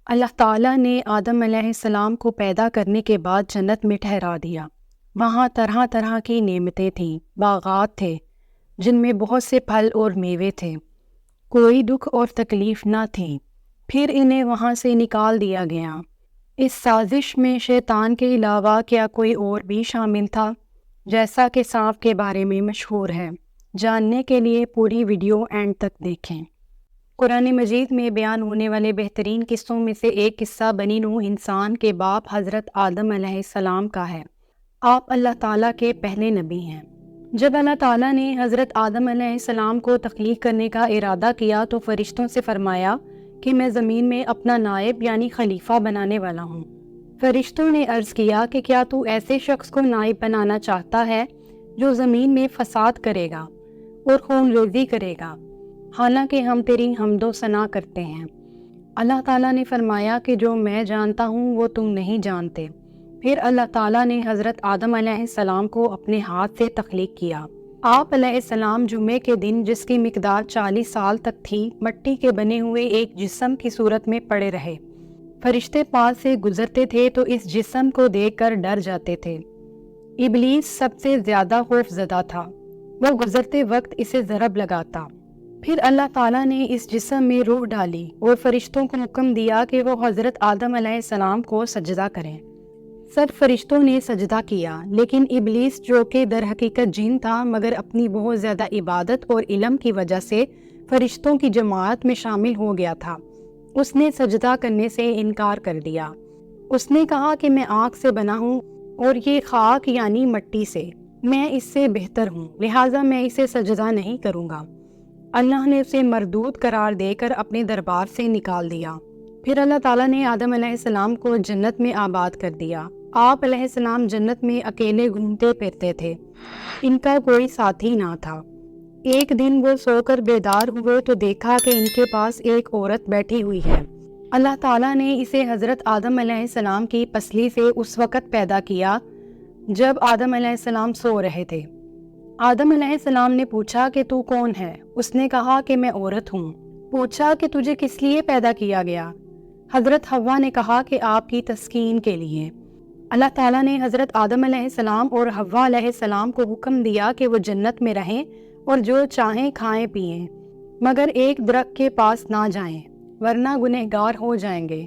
اللہ تعالیٰ نے آدم علیہ السلام کو پیدا کرنے کے بعد جنت میں ٹھہرا دیا۔ وہاں طرح طرح کی نعمتیں تھیں، باغات تھے جن میں بہت سے پھل اور میوے تھے، کوئی دکھ اور تکلیف نہ تھی۔ پھر انہیں وہاں سے نکال دیا گیا۔ اس سازش میں شیطان کے علاوہ کیا کوئی اور بھی شامل تھا؟ جیسا کہ سانپ کے بارے میں مشہور ہے۔ جاننے کے لیے پوری ویڈیو اینڈ تک دیکھیں۔ قرآن مجید میں بیان ہونے والے بہترین قصوں میں سے ایک قصہ بنی نوح انسان کے باپ حضرت آدم علیہ السلام کا ہے۔ آپ اللہ تعالیٰ کے پہلے نبی ہیں۔ جب اللہ تعالیٰ نے حضرت آدم علیہ السلام کو تخلیق کرنے کا ارادہ کیا تو فرشتوں سے فرمایا کہ میں زمین میں اپنا نائب یعنی خلیفہ بنانے والا ہوں۔ فرشتوں نے عرض کیا کہ کیا تو ایسے شخص کو نائب بنانا چاہتا ہے جو زمین میں فساد کرے گا اور خون ریزی کرے گا، حالانکہ ہم تیری حمد و ثنا کرتے ہیں۔ اللہ تعالیٰ نے فرمایا کہ جو میں جانتا ہوں وہ تم نہیں جانتے۔ پھر اللہ تعالیٰ نے حضرت آدم علیہ السلام کو اپنے ہاتھ سے تخلیق کیا۔ آپ علیہ السلام جمعے کے دن، جس کی مقدار 40 سال تک تھی، مٹی کے بنے ہوئے ایک جسم کی صورت میں پڑے رہے۔ فرشتے پاس سے گزرتے تھے تو اس جسم کو دیکھ کر ڈر جاتے تھے۔ ابلیس سب سے زیادہ خوف زدہ تھا، وہ گزرتے وقت اسے ضرب لگاتا۔ پھر اللہ تعالیٰ نے اس جسم میں روح ڈالی اور فرشتوں کو حکم دیا کہ وہ حضرت آدم علیہ السلام کو سجدہ کریں۔ سب فرشتوں نے سجدہ کیا، لیکن ابلیس جو کہ در حقیقت جن تھا مگر اپنی بہت زیادہ عبادت اور علم کی وجہ سے فرشتوں کی جماعت میں شامل ہو گیا تھا، اس نے سجدہ کرنے سے انکار کر دیا۔ اس نے کہا کہ میں آگ سے بنا ہوں اور یہ خاک یعنی مٹی سے، میں اس سے بہتر ہوں، لہٰذا میں اسے سجدہ نہیں کروں گا۔ اللہ نے اسے مردود قرار دے کر اپنے دربار سے نکال دیا۔ پھر اللہ تعالیٰ نے آدم علیہ السلام کو جنت میں آباد کر دیا۔ آپ علیہ السلام جنت میں اکیلے گھومتے پھرتے تھے، ان کا کوئی ساتھی نہ تھا۔ ایک دن وہ سو کر بیدار ہوئے تو دیکھا کہ ان کے پاس ایک عورت بیٹھی ہوئی ہے۔ اللہ تعالیٰ نے اسے حضرت آدم علیہ السلام کی پسلی سے اس وقت پیدا کیا جب آدم علیہ السلام سو رہے تھے۔ آدم علیہ السلام نے پوچھا کہ تو کون ہے؟ اس نے کہا کہ میں عورت ہوں۔ پوچھا کہ تجھے کس لیے پیدا کیا گیا؟ حضرت حوا نے کہا کہ آپ کی تسکین کے لیے۔ اللہ تعالیٰ نے حضرت آدم علیہ السلام اور حوا علیہ السلام کو حکم دیا کہ وہ جنت میں رہیں اور جو چاہیں کھائیں پئیں، مگر ایک درخت کے پاس نہ جائیں ورنہ گنہگار ہو جائیں گے۔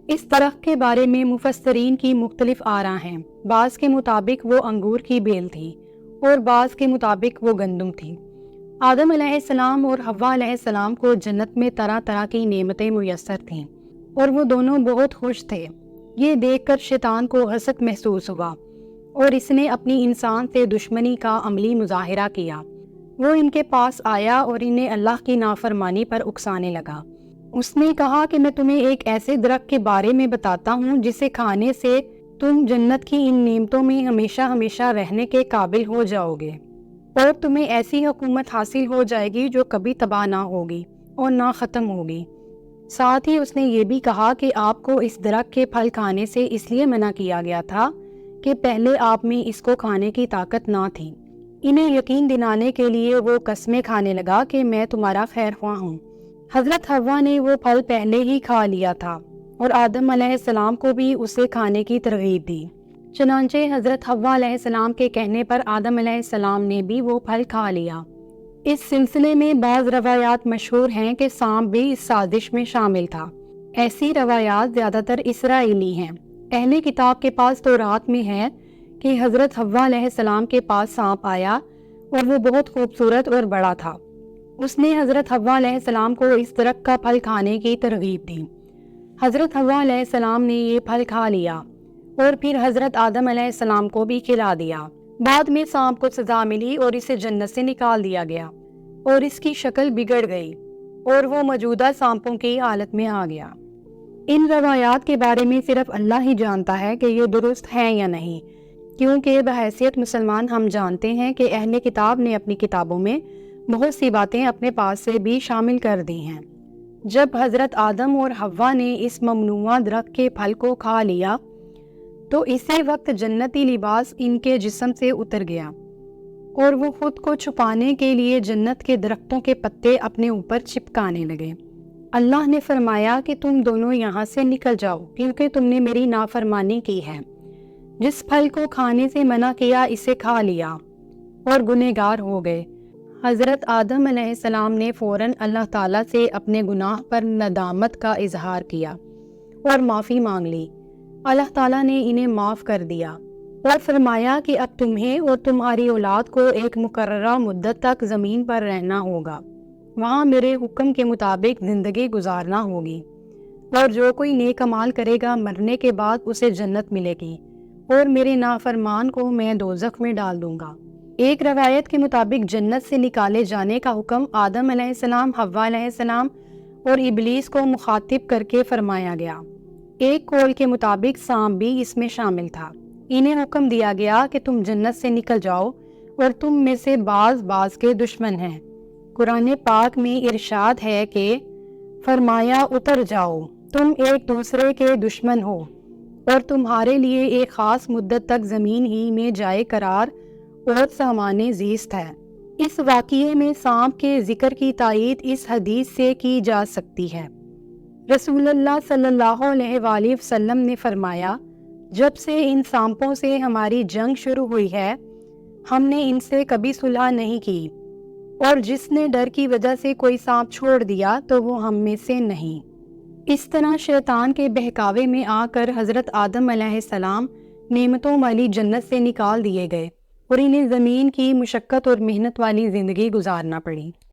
اس درخت کے بارے میں مفسرین کی مختلف آراء ہیں۔ بعض کے مطابق وہ انگور کی بیل تھی اور بعض کے مطابق وہ گندم تھی۔ آدم علیہ السلام اور حوا علیہ السلام کو جنت میں طرح طرح کی نعمتیں میسر تھیں اور وہ دونوں بہت خوش تھے۔ یہ دیکھ کر شیطان کو حسد محسوس ہوا اور اس نے اپنی انسان سے دشمنی کا عملی مظاہرہ کیا۔ وہ ان کے پاس آیا اور انہیں اللہ کی نافرمانی پر اکسانے لگا۔ اس نے کہا کہ میں تمہیں ایک ایسے درخت کے بارے میں بتاتا ہوں جسے کھانے سے تم جنت کی ان نعمتوں میں ہمیشہ ہمیشہ رہنے کے قابل ہو جاؤ گے اور تمہیں ایسی حکومت حاصل ہو جائے گی جو کبھی تباہ نہ ہوگی اور نہ ختم ہوگی۔ ساتھ ہی اس نے یہ بھی کہا کہ آپ کو اس درخت کے پھل کھانے سے اس لیے منع کیا گیا تھا کہ پہلے آپ میں اس کو کھانے کی طاقت نہ تھی۔ انہیں یقین دلانے کے لیے وہ قسمیں کھانے لگا کہ میں تمہارا خیر خواہ ہوں۔ حضرت حوا نے وہ پھل پہلے ہی کھا لیا تھا اور آدم علیہ السلام کو بھی اسے کھانے کی ترغیب دی۔ چنانچہ حضرت حوا علیہ السلام کے کہنے پر آدم علیہ السلام نے بھی وہ پھل کھا لیا۔ اس سلسلے میں بعض روایات مشہور ہیں کہ سانپ بھی اس سازش میں شامل تھا۔ ایسی روایات زیادہ تر اسرائیلی ہیں۔ اہل کتاب کے پاس تورات میں ہے کہ حضرت حوا علیہ السلام کے پاس سانپ آیا اور وہ بہت خوبصورت اور بڑا تھا۔ اس نے حضرت حوا علیہ السلام کو اس درخت کا پھل کھانے کی ترغیب دی۔ حضرت حوا علیہ السلام نے یہ پھل کھا لیا اور پھر حضرت آدم علیہ السلام کو بھی کھلا دیا۔ بعد میں سانپ کو سزا ملی اور اسے جنت سے نکال دیا گیا اور اس کی شکل بگڑ گئی اور وہ موجودہ سانپوں کی حالت میں آ گیا۔ ان روایات کے بارے میں صرف اللہ ہی جانتا ہے کہ یہ درست ہیں یا نہیں، کیونکہ بحیثیت مسلمان ہم جانتے ہیں کہ اہل کتاب نے اپنی کتابوں میں بہت سی باتیں اپنے پاس سے بھی شامل کر دی ہیں۔ جب حضرت آدم اور حوا نے اس ممنوعہ درخت کے پھل کو کھا لیا تو اسی وقت جنتی لباس ان کے جسم سے اتر گیا اور وہ خود کو چھپانے کے لیے جنت کے درختوں کے پتے اپنے اوپر چپکانے لگے۔ اللہ نے فرمایا کہ تم دونوں یہاں سے نکل جاؤ کیونکہ تم نے میری نافرمانی کی ہے۔ جس پھل کو کھانے سے منع کیا اسے کھا لیا اور گنہگار ہو گئے۔ حضرت آدم علیہ السلام نے فوراً اللہ تعالیٰ سے اپنے گناہ پر ندامت کا اظہار کیا اور معافی مانگ لی۔ اللہ تعالیٰ نے انہیں معاف کر دیا اور فرمایا کہ اب تمہیں اور تمہاری اولاد کو ایک مقررہ مدت تک زمین پر رہنا ہوگا، وہاں میرے حکم کے مطابق زندگی گزارنا ہوگی، اور جو کوئی نیک عمال کرے گا مرنے کے بعد اسے جنت ملے گی، اور میرے نافرمان کو میں دوزخ میں ڈال دوں گا۔ ایک روایت کے مطابق جنت سے نکالے جانے کا حکم آدم علیہ السلام، حوا علیہ السلام اور ابلیس کو مخاطب کر کے فرمایا گیا۔ ایک قول کے مطابق سانپ بھی اس میں شامل تھا۔ انہیں حکم دیا گیا کہ تم جنت سے نکل جاؤ اور تم میں سے بعض کے دشمن ہیں۔ قرآن پاک میں ارشاد ہے کہ فرمایا اتر جاؤ، تم ایک دوسرے کے دشمن ہو اور تمہارے لیے ایک خاص مدت تک زمین ہی میں جائے قرار اور سامان زیست ہے۔ اس واقعے میں سانپ کے ذکر کی تائید اس حدیث سے کی جا سکتی ہے۔ رسول اللہ صلی اللہ علیہ وآلہ وسلم نے فرمایا، جب سے ان سانپوں سے ہماری جنگ شروع ہوئی ہے ہم نے ان سے کبھی صلح نہیں کی، اور جس نے ڈر کی وجہ سے کوئی سانپ چھوڑ دیا تو وہ ہم میں سے نہیں۔ اس طرح شیطان کے بہکاوے میں آ کر حضرت آدم علیہ السلام نعمتوں والی جنت سے نکال دیے گئے اور انہیں زمین کی مشقت اور محنت والی زندگی گزارنا پڑی۔